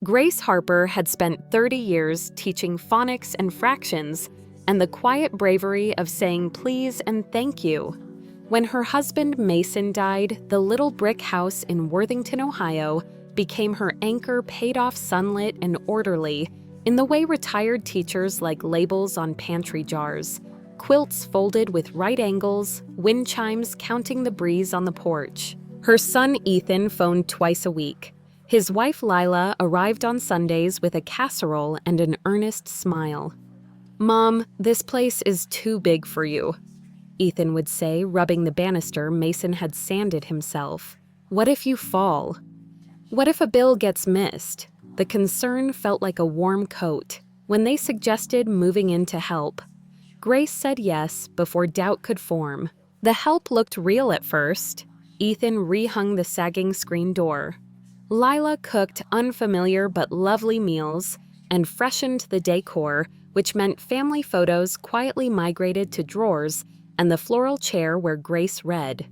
Grace Harper had spent 30 years teaching phonics and fractions and the quiet bravery of saying please and thank you. When her husband Mason died, the little brick house in Worthington, Ohio, became her anchor, paid off, sunlit, and orderly, in the way retired teachers like labels on pantry jars, quilts folded with right angles, wind chimes counting the breeze on the porch. Her son Ethan phoned twice a week. His wife Lila arrived on Sundays with a casserole and an earnest smile. "Mom, this place is too big for you," Ethan would say, rubbing the banister Mason had sanded himself. "What if you fall? What if a bill gets missed?" The concern felt like a warm coat. When they suggested moving in to help, Grace said yes before doubt could form. The help looked real at first. Ethan rehung the sagging screen door. Lila cooked unfamiliar but lovely meals and freshened the decor, which meant family photos quietly migrated to drawers and the floral chair where Grace read.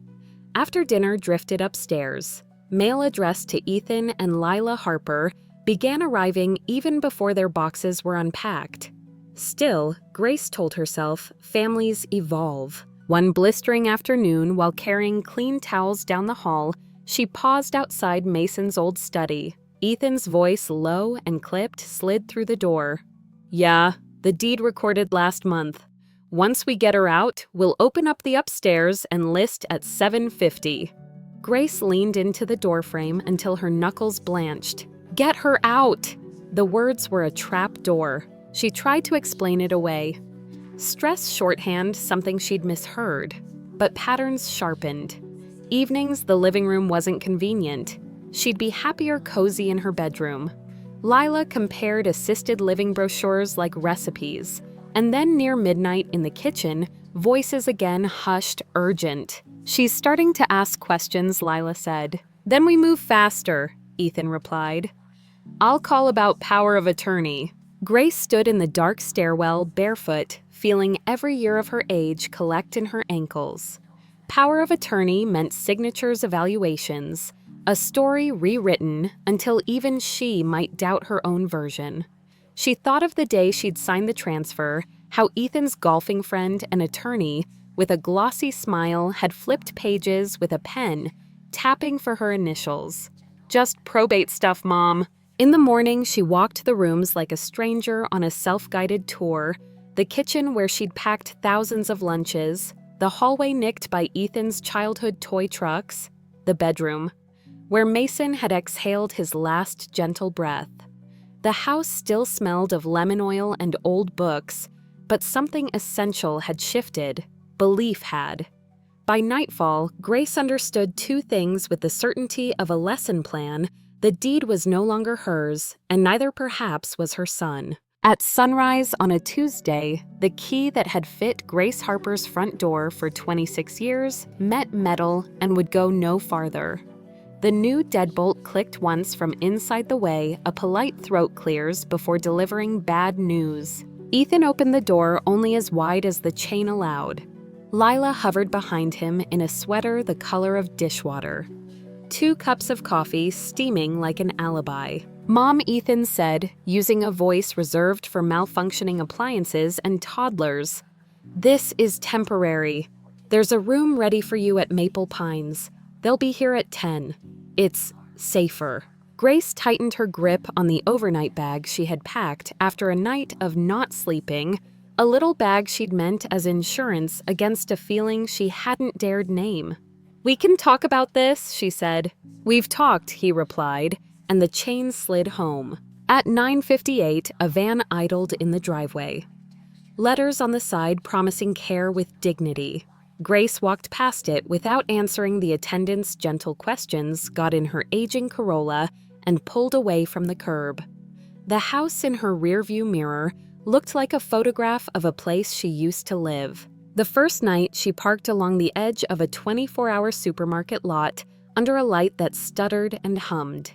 After dinner drifted upstairs, mail addressed to Ethan and Lila Harper began arriving even before their boxes were unpacked. Still, Grace told herself, families evolve. One blistering afternoon, while carrying clean towels down the hall, she paused outside Mason's old study. Ethan's voice, low and clipped, slid through the door. "Yeah, the deed recorded last month. Once we get her out, we'll open up the upstairs and list at $750. Grace leaned into the doorframe until her knuckles blanched. "Get her out!" The words were a trap door. She tried to explain it away. Stress shorthand, something she'd misheard. But patterns sharpened. Evenings, the living room wasn't convenient. She'd be happier cozy in her bedroom. Lila compared assisted living brochures like recipes. And then near midnight in the kitchen, voices again hushed, urgent. "She's starting to ask questions," Lila said. "Then we move faster," Ethan replied. "I'll call about power of attorney." Grace stood in the dark stairwell, barefoot, feeling every year of her age collect in her ankles. Power of attorney meant signatures, evaluations, a story rewritten until even she might doubt her own version. She thought of the day she'd signed the transfer, how Ethan's golfing friend and attorney, with a glossy smile, had flipped pages with a pen, tapping for her initials. "Just probate stuff, Mom." In the morning, she walked the rooms like a stranger on a self-guided tour, the kitchen where she'd packed thousands of lunches, the hallway nicked by Ethan's childhood toy trucks, the bedroom, where Mason had exhaled his last gentle breath. The house still smelled of lemon oil and old books, but something essential had shifted. Belief had. By nightfall, Grace understood two things with the certainty of a lesson plan. The deed was no longer hers, and neither perhaps was her son. At sunrise on a Tuesday, the key that had fit Grace Harper's front door for 26 years met metal and would go no farther. The new deadbolt clicked once from inside the way, a polite throat clears before delivering bad news. Ethan opened the door only as wide as the chain allowed. Lila hovered behind him in a sweater the color of dishwater. 2 cups of coffee steaming like an alibi. "Mom," Ethan said, using a voice reserved for malfunctioning appliances and toddlers. "This is temporary. There's a room ready for you at Maple Pines. They'll be here at 10. It's safer." Grace tightened her grip on the overnight bag she had packed after a night of not sleeping, a little bag she'd meant as insurance against a feeling she hadn't dared name. "We can talk about this," she said. "We've talked," he replied, and the chain slid home. At 9:58, a van idled in the driveway. Letters on the side promising care with dignity. Grace walked past it without answering the attendant's gentle questions, got in her aging Corolla, and pulled away from the curb. The house in her rearview mirror looked like a photograph of a place she used to live. The first night, she parked along the edge of a 24-hour supermarket lot under a light that stuttered and hummed.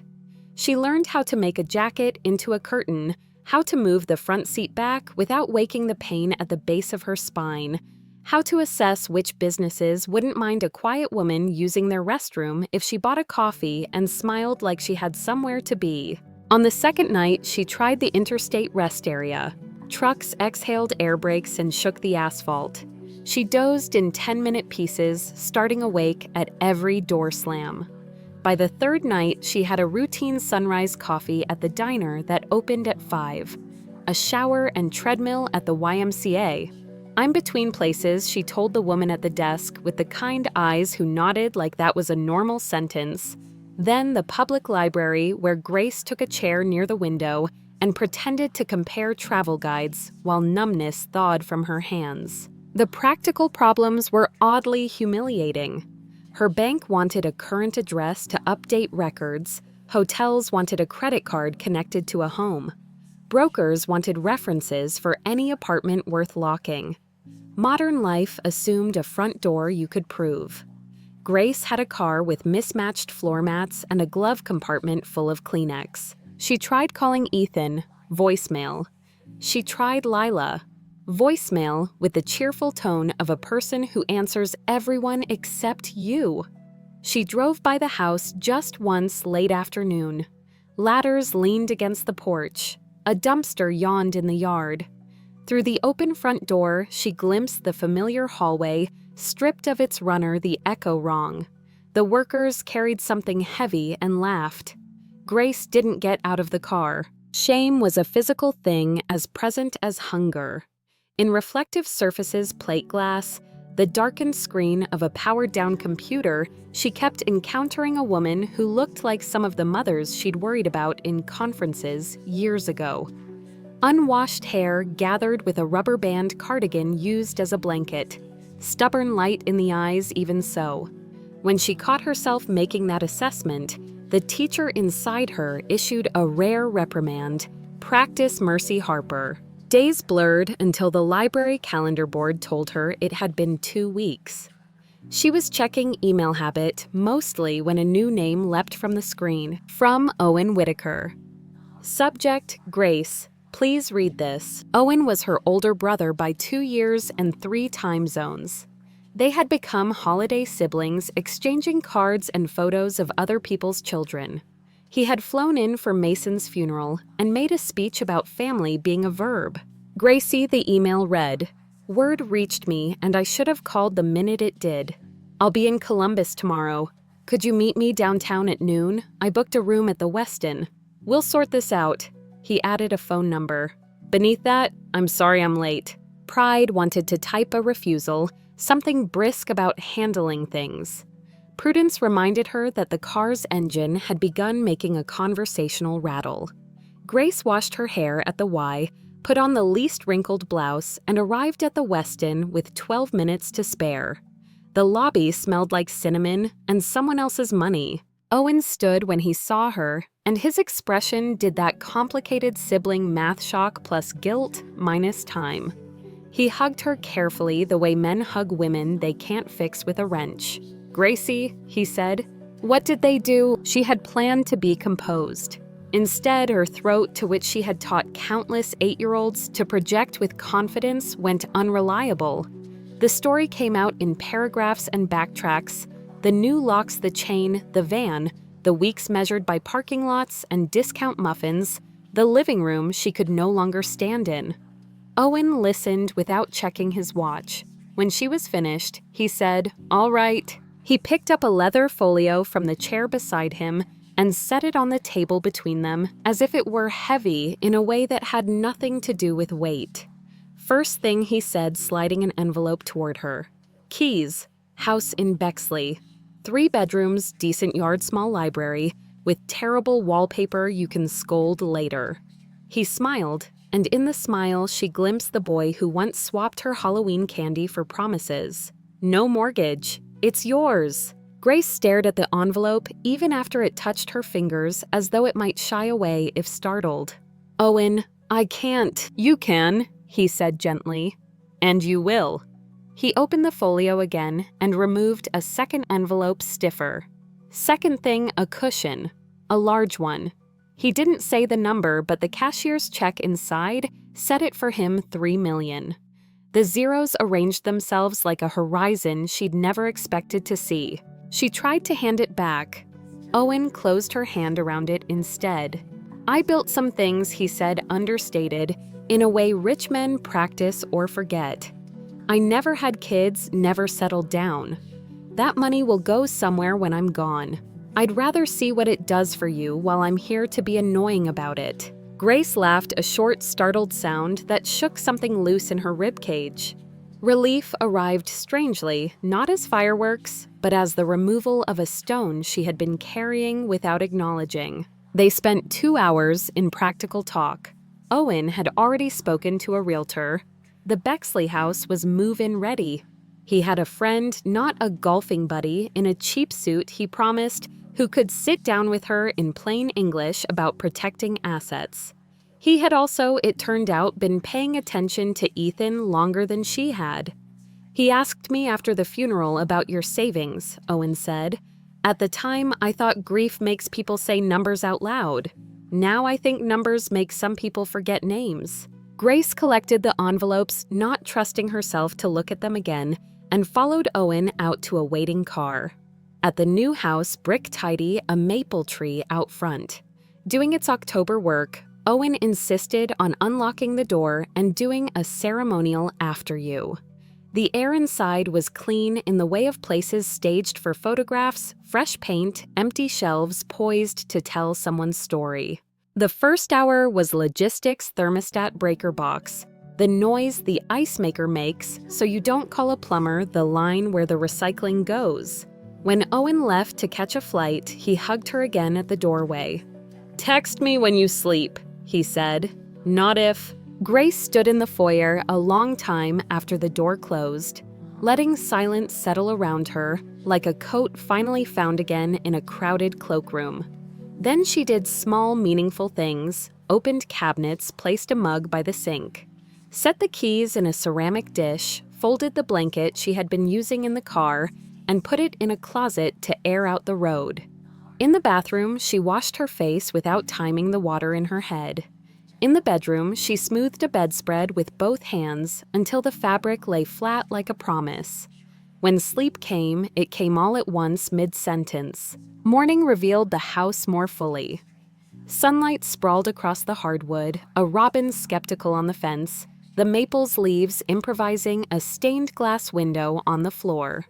She learned how to make a jacket into a curtain, how to move the front seat back without waking the pain at the base of her spine, how to assess which businesses wouldn't mind a quiet woman using their restroom if she bought a coffee and smiled like she had somewhere to be. On the second night, she tried the interstate rest area. Trucks exhaled air brakes and shook the asphalt. She dozed in 10-minute pieces, starting awake at every door slam. By the third night, she had a routine sunrise coffee at the diner that opened at 5, a shower and treadmill at the YMCA. "I'm between places," she told the woman at the desk with the kind eyes who nodded like that was a normal sentence. Then the public library, where Grace took a chair near the window and pretended to compare travel guides while numbness thawed from her hands. The practical problems were oddly humiliating. Her bank wanted a current address to update records, hotels wanted a credit card connected to a home. Brokers wanted references for any apartment worth locking. Modern life assumed a front door you could prove. Grace had a car with mismatched floor mats and a glove compartment full of Kleenex. She tried calling Ethan, voicemail. She tried Lila, voicemail with the cheerful tone of a person who answers everyone except you. She drove by the house just once late afternoon. Ladders leaned against the porch. A dumpster yawned in the yard. Through the open front door, she glimpsed the familiar hallway, stripped of its runner the echo wrong. The workers carried something heavy and laughed. Grace didn't get out of the car. Shame was a physical thing as present as hunger. In reflective surfaces plate glass, the darkened screen of a powered-down computer, she kept encountering a woman who looked like some of the mothers she'd worried about in conferences years ago. Unwashed hair gathered with a rubber band cardigan used as a blanket. Stubborn light in the eyes even so. When she caught herself making that assessment, the teacher inside her issued a rare reprimand, "Practice Mercy Harper." Days blurred until the library calendar board told her it had been 2 weeks. She was checking email habit mostly when a new name leapt from the screen, from Owen Whitaker. Subject, Grace. Please read this. Owen was her older brother by 2 years and 3 time zones. They had become holiday siblings, exchanging cards and photos of other people's children. He had flown in for Mason's funeral and made a speech about family being a verb. Gracie, the email read, "Word reached me and I should have called the minute it did. I'll be in Columbus tomorrow. Could you meet me downtown at noon? I booked a room at the Westin. We'll sort this out." He added a phone number. Beneath that, "I'm sorry I'm late." Pride wanted to type a refusal, something brisk about handling things. Prudence reminded her that the car's engine had begun making a conversational rattle. Grace washed her hair at the Y, put on the least wrinkled blouse, and arrived at the Westin with 12 minutes to spare. The lobby smelled like cinnamon and someone else's money. Owen stood when he saw her, and his expression did that complicated sibling math shock plus guilt minus time. He hugged her carefully the way men hug women they can't fix with a wrench. "Gracie," he said. What did they do? She had planned to be composed. Instead, her throat, to which she had taught countless 8-year-olds to project with confidence, went unreliable. The story came out in paragraphs and backtracks. The new locks, the chain, the van, the weeks measured by parking lots and discount muffins, the living room she could no longer stand in. Owen listened without checking his watch. When she was finished, he said, "All right." He picked up a leather folio from the chair beside him and set it on the table between them as if it were heavy in a way that had nothing to do with weight. First thing he said, sliding an envelope toward her. "Keys. House in Bexley. 3 bedrooms, decent yard, small library, with terrible wallpaper you can scold later." He smiled, and in the smile she glimpsed the boy who once swapped her Halloween candy for promises. "No mortgage. It's yours." Grace stared at the envelope even after it touched her fingers as though it might shy away if startled. "Owen, I can't." "You can," he said gently. "And you will." He opened the folio again and removed a second envelope stiffer. Second thing, a cushion. A large one. He didn't say the number, but the cashier's check inside set it for him $3 million. The zeros arranged themselves like a horizon she'd never expected to see. She tried to hand it back. Owen closed her hand around it instead. I built some things, he said, understated, in a way rich men practice or forget. I never had kids, never settled down. That money will go somewhere when I'm gone. I'd rather see what it does for you while I'm here to be annoying about it. Grace laughed, a short, startled sound that shook something loose in her ribcage. Relief arrived strangely, not as fireworks, but as the removal of a stone she had been carrying without acknowledging. They spent 2 hours in practical talk. Owen had already spoken to a realtor. The Bexley house was move-in ready. He had a friend, not a golfing buddy, in a cheap suit, he promised, who could sit down with her in plain English about protecting assets. He had also, it turned out, been paying attention to Ethan longer than she had. He asked me after the funeral about your savings, Owen said. At the time, I thought grief makes people say numbers out loud. Now I think numbers make some people forget names. Grace collected the envelopes, not trusting herself to look at them again, and followed Owen out to a waiting car. At the new house, brick tidy, a maple tree out front. Doing its October work, Owen insisted on unlocking the door and doing a ceremonial after you. The air inside was clean in the way of places staged for photographs, fresh paint, empty shelves poised to tell someone's story. The first hour was logistics thermostat breaker box, the noise the ice maker makes so you don't call a plumber the line where the recycling goes. When Owen left to catch a flight, he hugged her again at the doorway. "Text me when you sleep," he said. "Not if." Grace stood in the foyer a long time after the door closed, letting silence settle around her like a coat finally found again in a crowded cloakroom. Then she did small, meaningful things, opened cabinets, placed a mug by the sink, set the keys in a ceramic dish, folded the blanket she had been using in the car, and put it in a closet to air out the road. In the bathroom, she washed her face without timing the water in her head. In the bedroom, she smoothed a bedspread with both hands until the fabric lay flat like a promise. When sleep came, it came all at once mid-sentence. Morning revealed the house more fully. Sunlight sprawled across the hardwood, a robin skeptical on the fence, the maple's leaves improvising a stained glass window on the floor.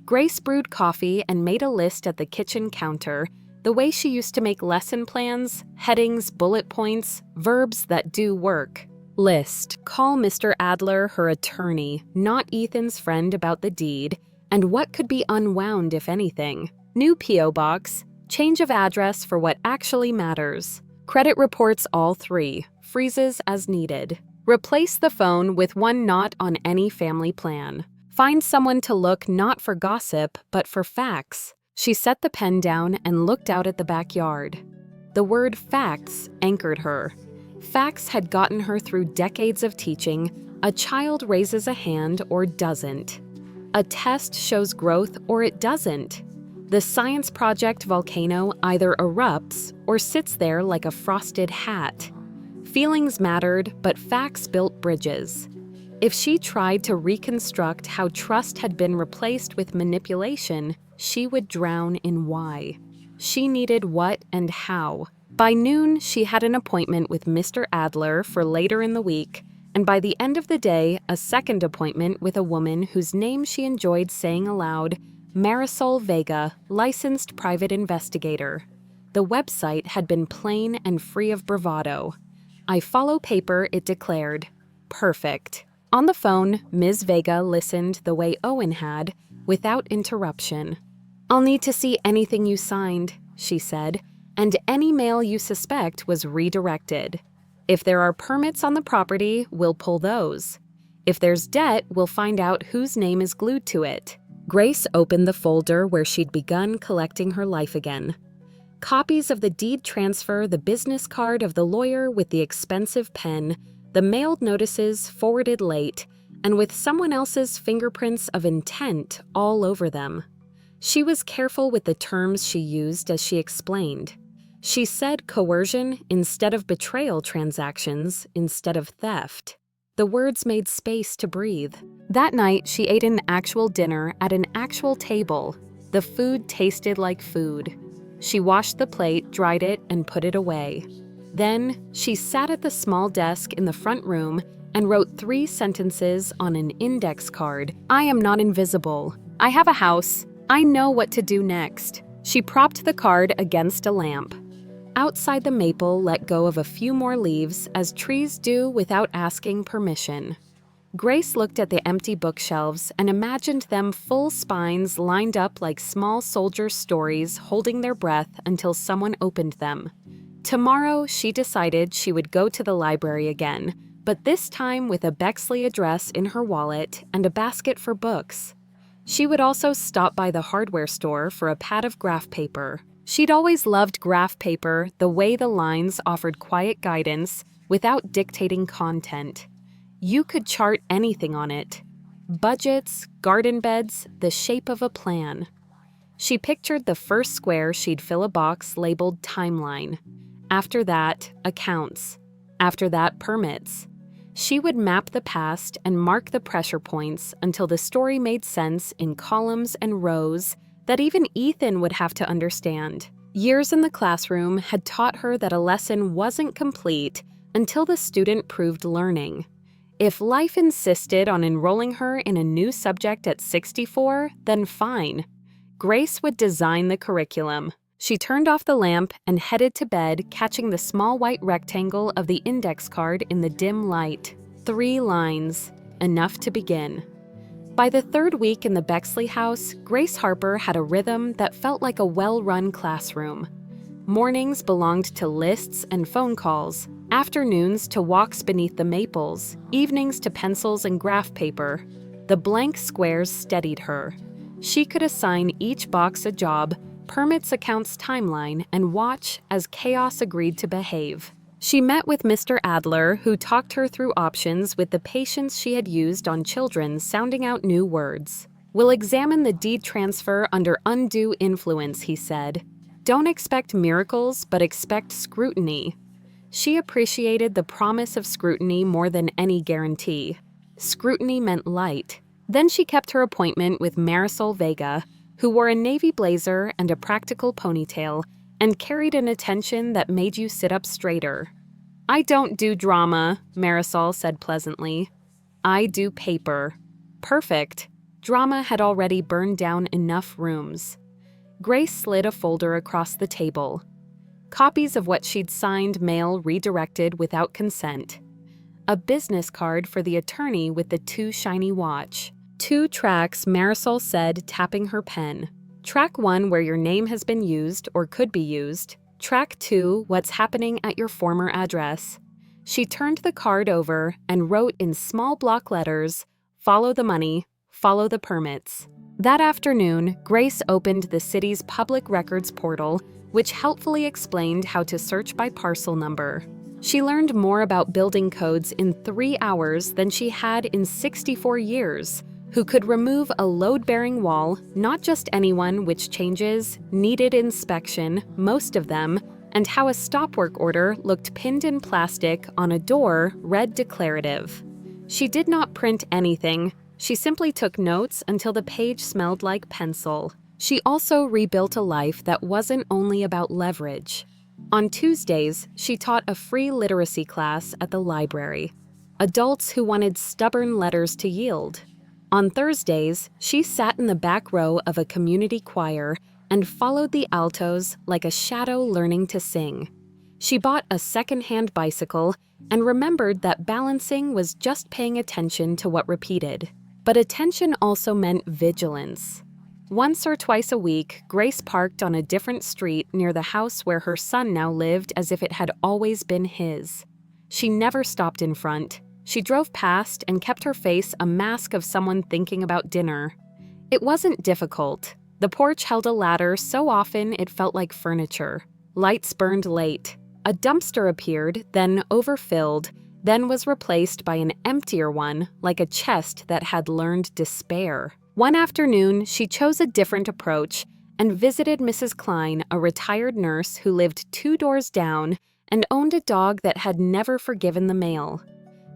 Grace brewed coffee and made a list at the kitchen counter, the way she used to make lesson plans, headings, bullet points, verbs that do work. List: call Mr. Adler, her attorney, not Ethan's friend about the deed, and what could be unwound if anything. New P.O. box, change of address for what actually matters. Credit reports all 3, freezes as needed. Replace the phone with one not on any family plan. Find someone to look not for gossip, but for facts. She set the pen down and looked out at the backyard. The word facts anchored her. Facts had gotten her through decades of teaching. A child raises a hand or doesn't. A test shows growth or it doesn't. The science project volcano either erupts or sits there like a frosted hat. Feelings mattered, but facts built bridges. If she tried to reconstruct how trust had been replaced with manipulation, she would drown in why. She needed what and how. By noon, she had an appointment with Mr. Adler for later in the week, and by the end of the day, a second appointment with a woman whose name she enjoyed saying aloud, Marisol Vega, licensed private investigator. The website had been plain and free of bravado. "I follow paper," it declared. Perfect. On the phone, Ms. Vega listened the way Owen had, without interruption. "I'll need to see anything you signed," she said, "and any mail you suspect was redirected. If there are permits on the property, we'll pull those. If there's debt, we'll find out whose name is glued to it." Grace opened the folder where she'd begun collecting her life again. Copies of the deed transfer, the business card of the lawyer with the expensive pen, the mailed notices forwarded late, and with someone else's fingerprints of intent all over them. She was careful with the terms she used as she explained. She said coercion instead of betrayal, transactions instead of theft. The words made space to breathe. That night, she ate an actual dinner at an actual table. The food tasted like food. She washed the plate, dried it, and put it away. Then, she sat at the small desk in the front room and wrote 3 sentences on an index card. I am not invisible. I have a house. I know what to do next. She propped the card against a lamp. Outside, the maple let go of a few more leaves, as trees do without asking permission. Grace looked at the empty bookshelves and imagined them full spines lined up like small soldiers' stories, holding their breath until someone opened them. Tomorrow, she decided she would go to the library again, but this time with a Bexley address in her wallet and a basket for books. She would also stop by the hardware store for a pad of graph paper. She'd always loved graph paper, the way the lines offered quiet guidance without dictating content. You could chart anything on it. Budgets, garden beds, the shape of a plan. She pictured the first square she'd fill a box labeled timeline. After that, accounts. After that, permits. She would map the past and mark the pressure points until the story made sense in columns and rows that even Ethan would have to understand. Years in the classroom had taught her that a lesson wasn't complete until the student proved learning. If life insisted on enrolling her in a new subject at 64, then fine. Grace would design the curriculum. She turned off the lamp and headed to bed, catching the small white rectangle of the index card in the dim light. 3 lines, enough to begin. By the 3rd week in the Bexley house, Grace Harper had a rhythm that felt like a well-run classroom. Mornings belonged to lists and phone calls, afternoons to walks beneath the maples, evenings to pencils and graph paper. The blank squares steadied her. She could assign each box a job, permits accounts timeline, and watch as chaos agreed to behave. She met with Mr. Adler, who talked her through options with the patience she had used on children sounding out new words. We'll examine the deed transfer under undue influence, he said. Don't expect miracles, but expect scrutiny. She appreciated the promise of scrutiny more than any guarantee. Scrutiny meant light. Then she kept her appointment with Marisol Vega, who wore a navy blazer and a practical ponytail, and carried an attention that made you sit up straighter. I don't do drama, Marisol said pleasantly. I do paper. Perfect. Drama had already burned down enough rooms. Grace slid a folder across the table. Copies of what she'd signed mail redirected without consent. A business card for the attorney with the too shiny watch. 2 tracks, Marisol said, tapping her pen. Track 1, where your name has been used or could be used. Track 2, what's happening at your former address. She turned the card over and wrote in small block letters, follow the money, follow the permits. That afternoon, Grace opened the city's public records portal, which helpfully explained how to search by parcel number. She learned more about building codes in 3 hours than she had in 64 years. Who could remove a load-bearing wall, not just anyone, which changes, needed inspection, most of them, and how a stop work order looked pinned in plastic on a door read declarative. She did not print anything. She simply took notes until the page smelled like pencil. She also rebuilt a life that wasn't only about leverage. On Tuesdays, she taught a free literacy class at the library. Adults who wanted stubborn letters to yield. On Thursdays, she sat in the back row of a community choir and followed the altos like a shadow learning to sing. She bought a second-hand bicycle and remembered that balancing was just paying attention to what repeated. But attention also meant vigilance. Once or twice a week, Grace parked on a different street near the house where her son now lived as if it had always been his. She never stopped in front. She drove past and kept her face a mask of someone thinking about dinner. It wasn't difficult. The porch held a ladder so often it felt like furniture. Lights burned late. A dumpster appeared, then overfilled, then was replaced by an emptier one, like a chest that had learned despair. One afternoon, she chose a different approach and visited Mrs. Klein, a retired nurse who lived 2 doors down and owned a dog that had never forgiven the mail.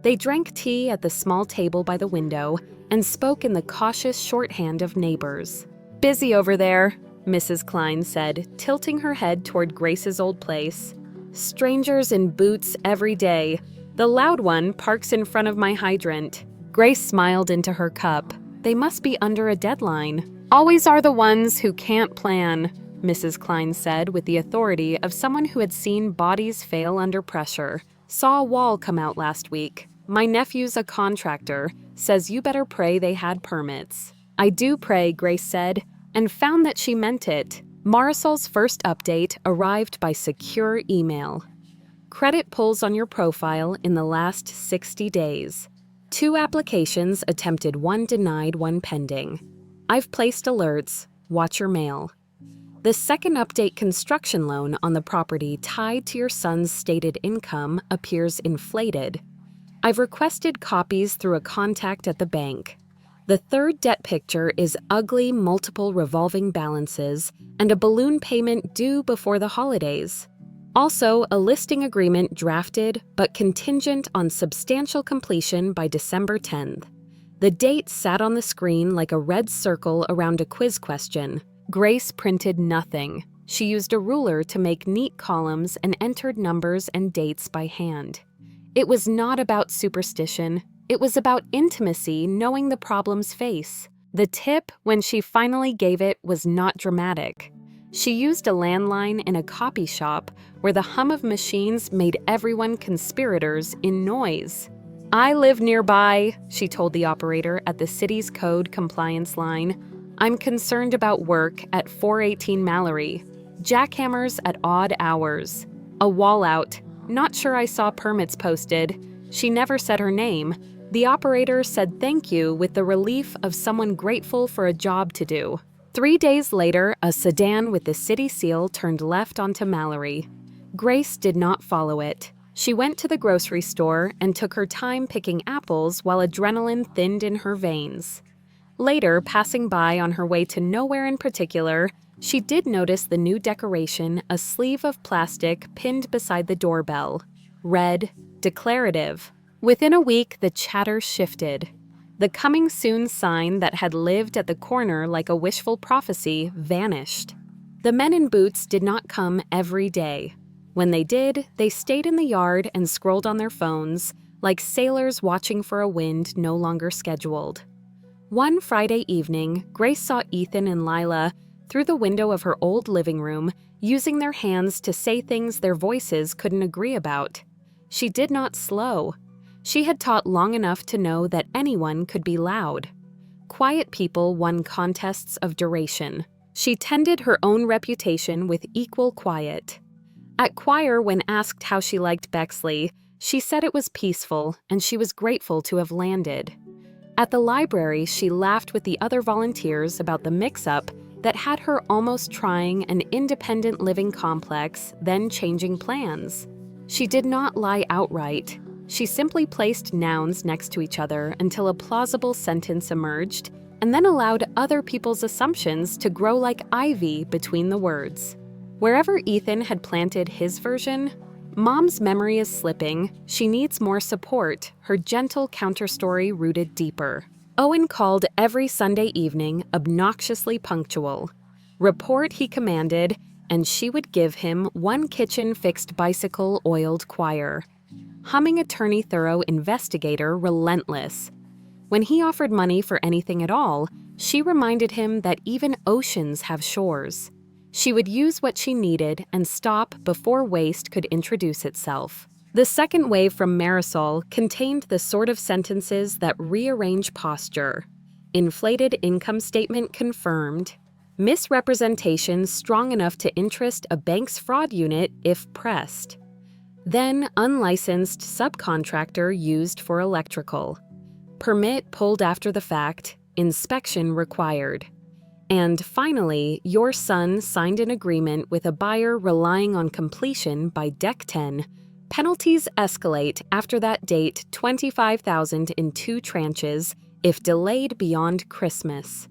They drank tea at the small table by the window and spoke in the cautious shorthand of neighbors. Busy over there, Mrs. Klein said, tilting her head toward Grace's old place. Strangers in boots every day. The loud one parks in front of my hydrant. Grace smiled into her cup. They must be under a deadline. Always are the ones who can't plan, Mrs. Klein said with the authority of someone who had seen bodies fail under pressure. Saw a wall come out last week. My nephew's a contractor. Says you better pray they had permits. I do pray, Grace said, and found that she meant it. Marisol's first update arrived by secure email. Credit pulls on your profile in the last 60 days. 2 applications attempted, 1 denied, 1 pending. I've placed alerts. Watch your mail. The second update construction loan on the property tied to your son's stated income appears inflated. I've requested copies through a contact at the bank. The third debt picture is ugly multiple revolving balances and a balloon payment due before the holidays. Also, a listing agreement drafted but contingent on substantial completion by December 10th. The date sat on the screen like a red circle around a quiz question. Grace printed nothing. She used a ruler to make neat columns and entered numbers and dates by hand. It was not about superstition. It was about intimacy, knowing the problem's face. The tip, when she finally gave it, was not dramatic. She used a landline in a copy shop where the hum of machines made everyone conspirators in noise. I live nearby, she told the operator at the city's code compliance line. I'm concerned about work at 418 Mallory. Jackhammers at odd hours. A wall out. Not sure I saw permits posted. She never said her name. The operator said thank you with the relief of someone grateful for a job to do. 3 days later, a sedan with the city seal turned left onto Mallory. Grace did not follow it. She went to the grocery store and took her time picking apples while adrenaline thinned in her veins. Later, passing by on her way to nowhere in particular, she did notice the new decoration, a sleeve of plastic pinned beside the doorbell. Red, declarative. Within a week, the chatter shifted. The coming soon sign that had lived at the corner like a wishful prophecy vanished. The men in boots did not come every day. When they did, they stayed in the yard and scrolled on their phones, like sailors watching for a wind no longer scheduled. One Friday evening, Grace saw Ethan and Lila through the window of her old living room, using their hands to say things their voices couldn't agree about. She did not slow. She had taught long enough to know that anyone could be loud. Quiet people won contests of duration. She tended her own reputation with equal quiet. At choir, when asked how she liked Bexley, she said it was peaceful and she was grateful to have landed. At the library, she laughed with the other volunteers about the mix-up that had her almost trying an independent living complex, then changing plans. She did not lie outright. She simply placed nouns next to each other until a plausible sentence emerged, and then allowed other people's assumptions to grow like ivy between the words. Wherever Ethan had planted his version, Mom's memory is slipping. She needs more support, her gentle counterstory rooted deeper. Owen called every Sunday evening, obnoxiously punctual. Report, he commanded, and she would give him one kitchen-fixed bicycle oiled choir. Humming attorney thorough investigator relentless. When he offered money for anything at all, she reminded him that even oceans have shores. She would use what she needed and stop before waste could introduce itself. The second wave from Marisol contained the sort of sentences that rearrange posture. Inflated income statement confirmed. Misrepresentation strong enough to interest a bank's fraud unit if pressed. Then unlicensed subcontractor used for electrical. Permit pulled after the fact. Inspection required. And finally, your son signed an agreement with a buyer relying on completion by Deck 10. Penalties escalate after that date, $25,000 in 2 tranches if delayed beyond Christmas.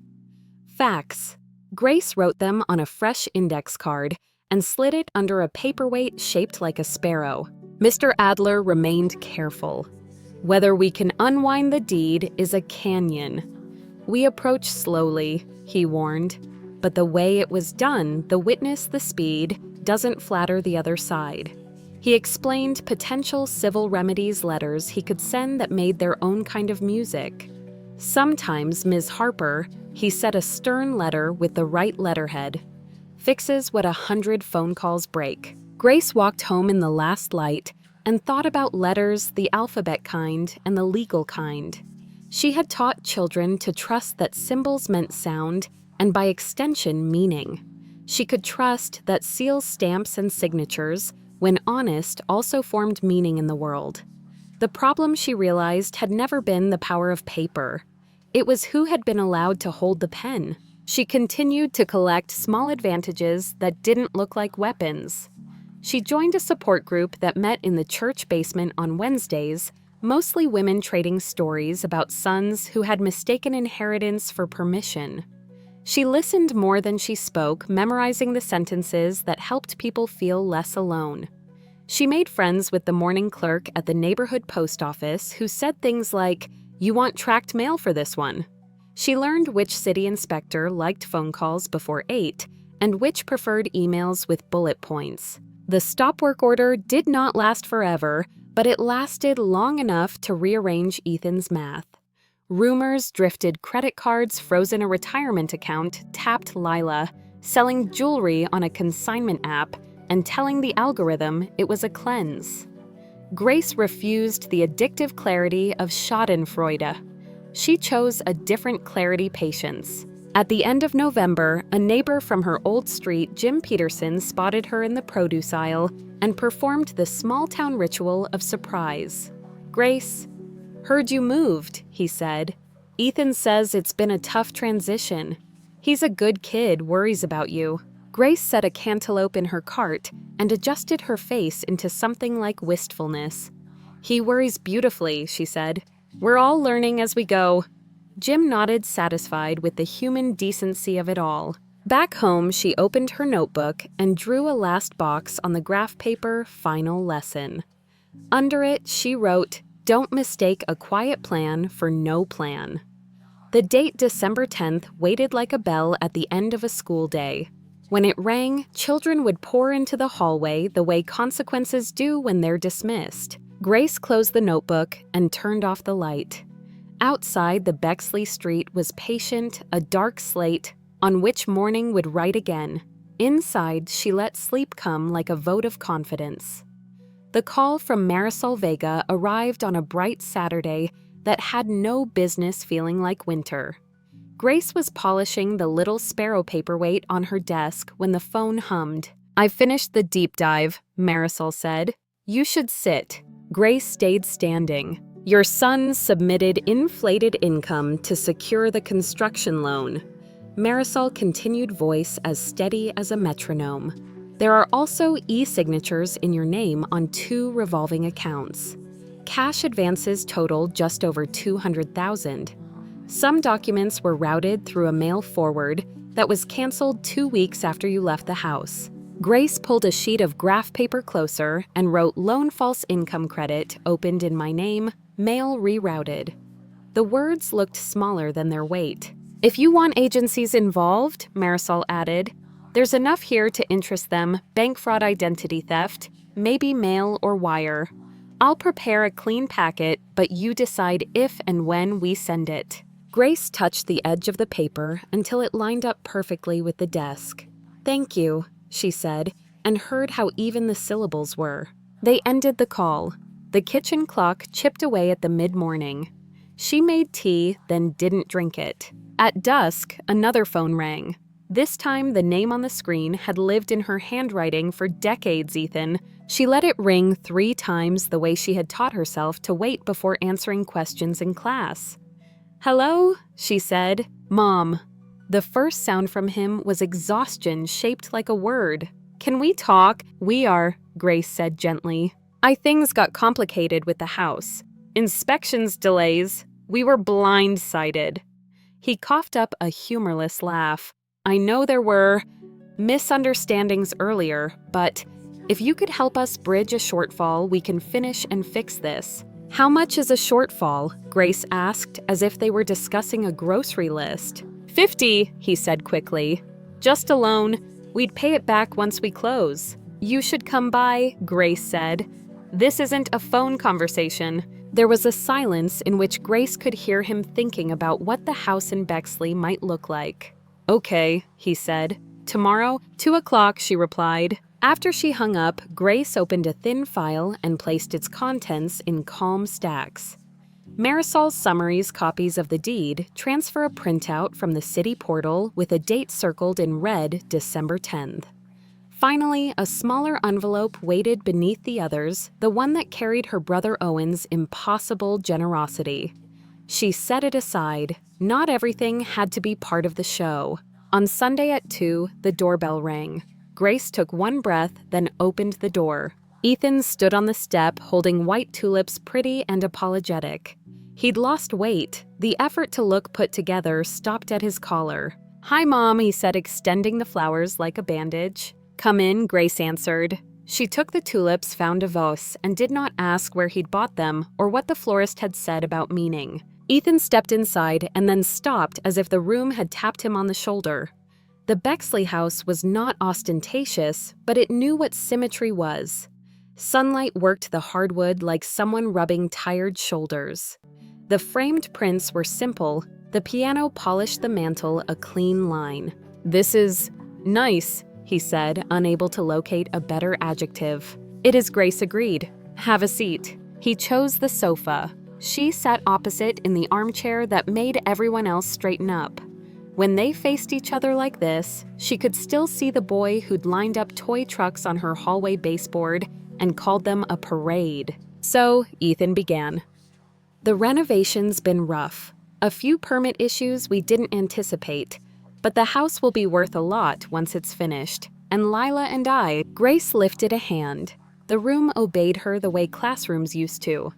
Facts. Grace wrote them on a fresh index card and slid it under a paperweight shaped like a sparrow. Mr. Adler remained careful. Whether we can unwind the deed is a canyon. We approach slowly, he warned, but the way it was done, the witness, the speed, doesn't flatter the other side. He explained potential civil remedies letters he could send that made their own kind of music. Sometimes Ms. Harper, he said, a stern letter with the right letterhead, fixes what 100 phone calls break. Grace walked home in the last light and thought about letters, the alphabet kind and the legal kind. She had taught children to trust that symbols meant sound and by extension meaning. She could trust that seals, stamps, and signatures, when honest, also formed meaning in the world. The problem, she realized, had never been the power of paper. It was who had been allowed to hold the pen. She continued to collect small advantages that didn't look like weapons. She joined a support group that met in the church basement on Wednesdays, mostly women trading stories about sons who had mistaken inheritance for permission. She listened more than she spoke, memorizing the sentences that helped people feel less alone. She made friends with the morning clerk at the neighborhood post office who said things like, "You want tracked mail for this one?" She learned which city inspector liked phone calls before 8 and which preferred emails with bullet points. The stop work order did not last forever, but it lasted long enough to rearrange Ethan's math. Rumors drifted credit cards, frozen a retirement account, tapped Lila, selling jewelry on a consignment app, and telling the algorithm it was a cleanse. Grace refused the addictive clarity of schadenfreude. She chose a different clarity patience. At the end of November, a neighbor from her old street, Jim Peterson, spotted her in the produce aisle and performed the small-town ritual of surprise. "Grace, heard you moved," he said. "Ethan says it's been a tough transition. He's a good kid, worries about you." Grace set a cantaloupe in her cart and adjusted her face into something like wistfulness. "He worries beautifully," she said. "We're all learning as we go." Jim nodded, satisfied with the human decency of it all. Back home, she opened her notebook and drew a last box on the graph paper, "Final lesson." Under it, she wrote, "Don't mistake a quiet plan for no plan." The date December 10th waited like a bell at the end of a school day. When it rang, children would pour into the hallway the way consequences do when they're dismissed. Grace closed the notebook and turned off the light. Outside, the Bexley street was patient, a dark slate on which morning would write again. Inside, she let sleep come like a vote of confidence. The call from Marisol Vega arrived on a bright Saturday that had no business feeling like winter. Grace was polishing the little sparrow paperweight on her desk when the phone hummed. "I've finished the deep dive," Marisol said. "You should sit." Grace stayed standing. "Your son submitted inflated income to secure the construction loan." Marisol continued, voice as steady as a metronome. "There are also e-signatures in your name on 2 revolving accounts. Cash advances total just over $200,000. Some documents were routed through a mail forward that was canceled 2 weeks after you left the house." Grace pulled a sheet of graph paper closer and wrote, "Loan false income credit opened in my name, mail rerouted." The words looked smaller than their weight. "If you want agencies involved," Marisol added, "there's enough here to interest them: bank fraud, identity theft, maybe mail or wire. I'll prepare a clean packet, but you decide if and when we send it." Grace touched the edge of the paper until it lined up perfectly with the desk. "Thank you," she said, and heard how even the syllables were. They ended the call. The kitchen clock chipped away at the mid-morning. She made tea, then didn't drink it. At dusk, another phone rang. This time, the name on the screen had lived in her handwriting for decades, Ethan. She let it ring 3 times the way she had taught herself to wait before answering questions in class. "Hello?" she said. "Mom." The first sound from him was exhaustion shaped like a word. "Can we talk?" "We are," Grace said gently. Things got complicated with the house. Inspections delays. We were blindsided." He coughed up a humorless laugh. "I know there were misunderstandings earlier, but if you could help us bridge a shortfall, we can finish and fix this." "How much is a shortfall?" Grace asked, as if they were discussing a grocery list. "50, he said quickly. "Just a loan. We'd pay it back once we close." "You should come by," Grace said. "This isn't a phone conversation." There was a silence in which Grace could hear him thinking about what the house in Bexley might look like. "Okay," he said. "Tomorrow, 2 o'clock," she replied. After she hung up, Grace opened a thin file and placed its contents in calm stacks. Marisol's summaries copies of the deed transfer a printout from the city portal with a date circled in red, December 10th. Finally, a smaller envelope waited beneath the others, the one that carried her brother Owen's impossible generosity. She set it aside. Not everything had to be part of the show. On Sunday at 2, the doorbell rang. Grace took one breath, then opened the door. Ethan stood on the step, holding white tulips, pretty and apologetic. He'd lost weight. The effort to look put together stopped at his collar. "Hi, Mom," he said, extending the flowers like a bandage. "Come in," Grace answered. She took the tulips, found a vase, and did not ask where he'd bought them or what the florist had said about meaning. Ethan stepped inside and then stopped as if the room had tapped him on the shoulder. The Bexley house was not ostentatious, but it knew what symmetry was. Sunlight worked the hardwood like someone rubbing tired shoulders. The framed prints were simple. The piano polished the mantel a clean line. "This is nice," he said, unable to locate a better adjective. "It is," Grace agreed. "Have a seat." He chose the sofa. She sat opposite in the armchair that made everyone else straighten up. When they faced each other like this, she could still see the boy who'd lined up toy trucks on her hallway baseboard and called them a parade. So, Ethan began. "The renovation's been rough. A few permit issues we didn't anticipate, but the house will be worth a lot once it's finished. And Lila and I," Grace lifted a hand. The room obeyed her the way classrooms used to.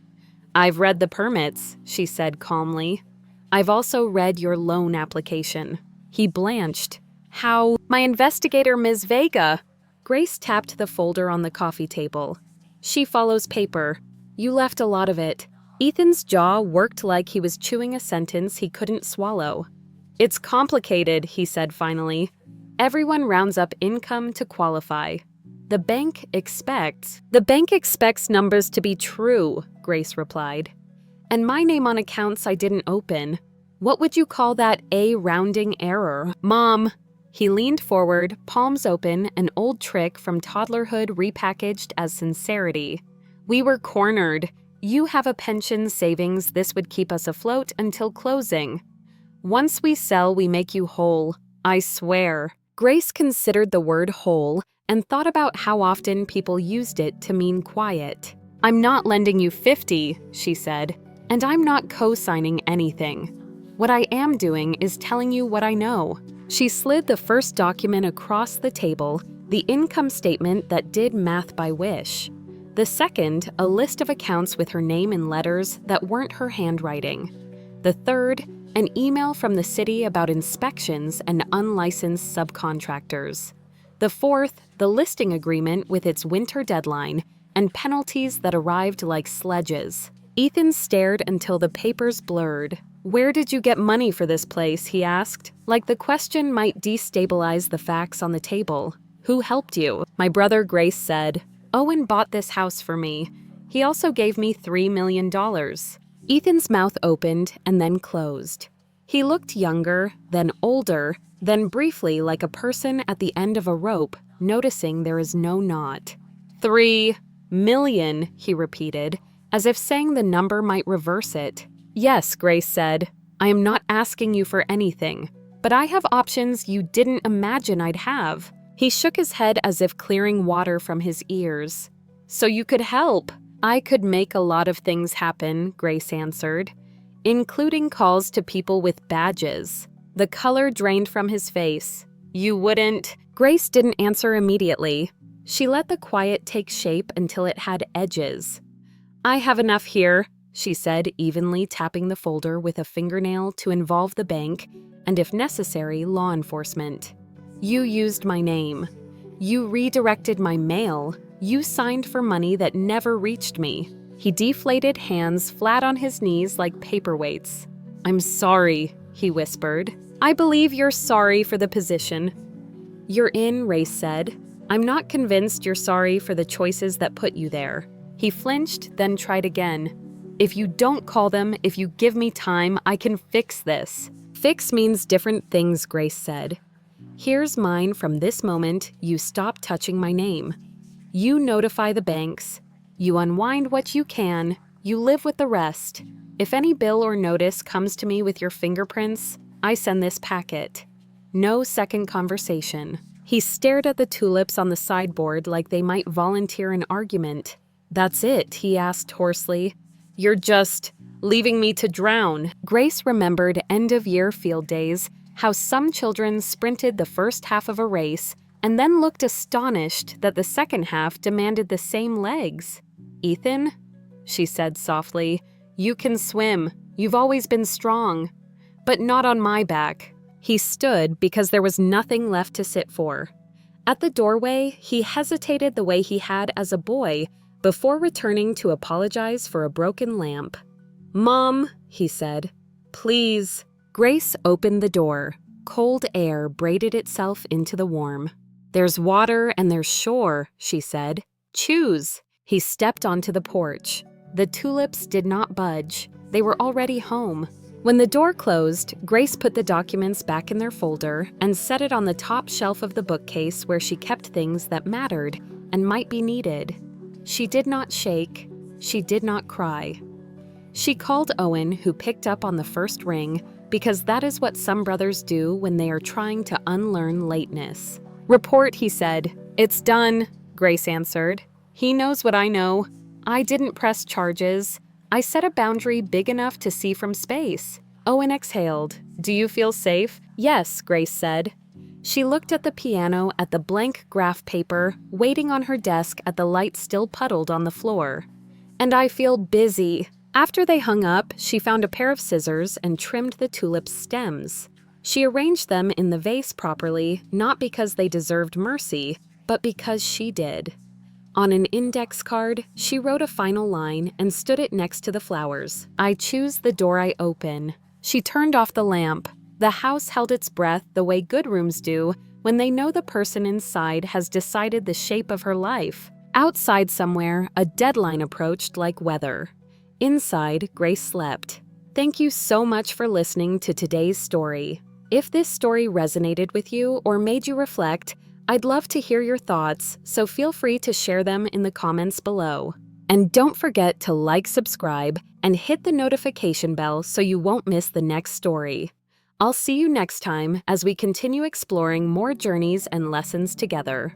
"I've read the permits," she said calmly. "I've also read your loan application." He blanched. "How?" "My investigator, Ms. Vega." Grace tapped the folder on the coffee table. "She follows paper. You left a lot of it." Ethan's jaw worked like he was chewing a sentence he couldn't swallow. "It's complicated," he said finally. "Everyone rounds up income to qualify. The bank expects numbers to be true," Grace replied. "And my name on accounts I didn't open. What would you call that rounding error, Mom?" He leaned forward, palms open, an old trick from toddlerhood repackaged as sincerity. "We were cornered. You have a pension savings. This would keep us afloat until closing. Once we sell, we make you whole. I swear." Grace considered the word whole and thought about how often people used it to mean quiet. "I'm not lending you 50, she said, "and I'm not co-signing anything. What I am doing is telling you what I know." She slid the first document across the table, the income statement that did math by wish. The second, a list of accounts with her name in letters that weren't her handwriting. The third, an email from the city about inspections and unlicensed subcontractors. The fourth, the listing agreement with its winter deadline and penalties that arrived like sledges. Ethan stared until the papers blurred. "Where did you get money for this place?" he asked, like the question might destabilize the facts on the table. "Who helped you?" "My brother," Grace said. "Owen bought this house for me. He also gave me $3 million. Ethan's mouth opened and then closed. He looked younger, then older, then briefly like a person at the end of a rope, noticing there is no knot. $3 million, he repeated, as if saying the number might reverse it. "Yes," Grace said. "I am not asking you for anything, but I have options you didn't imagine I'd have." He shook his head as if clearing water from his ears. "So you could help." "I could make a lot of things happen," Grace answered, "including calls to people with badges." The color drained from his face. "You wouldn't?" Grace didn't answer immediately. She let the quiet take shape until it had edges. "I have enough here," she said, evenly tapping the folder with a fingernail to involve the bank and, if necessary, law enforcement. "You used my name. You redirected my mail. You signed for money that never reached me." He deflated hands flat on his knees like paperweights. "I'm sorry," he whispered. "I believe you're sorry for the position." "You're in," Race said. I'm not convinced you're sorry for the choices that put you there. He flinched, then tried again. If you don't call them, if you give me time, I can fix this. Fix means different things, Grace said. Here's mine from this moment, you stop touching my name. You notify the banks. You unwind what you can. You live with the rest. If any bill or notice comes to me with your fingerprints, I send this packet. No second conversation. He stared at the tulips on the sideboard like they might volunteer an argument. That's it, he asked hoarsely. You're just leaving me to drown. Grace remembered end-of-year field days, how some children sprinted the first half of a race and then looked astonished that the second half demanded the same legs. Ethan, she said softly, you can swim. You've always been strong. But not on my back. He stood because there was nothing left to sit for. At the doorway, he hesitated the way he had as a boy before returning to apologize for a broken lamp. Mom, he said, please. Grace opened the door. Cold air braided itself into the warm. There's water and there's shore, she said. Choose. He stepped onto the porch. The tulips did not budge. They were already home. When the door closed, Grace put the documents back in their folder and set it on the top shelf of the bookcase where she kept things that mattered and might be needed. She did not shake. She did not cry. She called Owen, who picked up on the first ring, because that is what some brothers do when they are trying to unlearn lateness. Report, he said. It's done, Grace answered. He knows what I know. I didn't press charges. I set a boundary big enough to see from space. Owen exhaled. Do you feel safe? Yes, Grace said. She looked at the piano, at the blank graph paper, waiting on her desk at the light still puddled on the floor. And I feel busy. After they hung up, she found a pair of scissors and trimmed the tulip's stems. She arranged them in the vase properly, not because they deserved mercy, but because she did. On an index card, she wrote a final line and stood it next to the flowers. I choose the door I open. She turned off the lamp. The house held its breath the way good rooms do when they know the person inside has decided the shape of her life. Outside somewhere, a deadline approached like weather. Inside, Grace slept. Thank you so much for listening to today's story. If this story resonated with you or made you reflect, I'd love to hear your thoughts, so feel free to share them in the comments below. And don't forget to like, subscribe, and hit the notification bell so you won't miss the next story. I'll see you next time as we continue exploring more journeys and lessons together.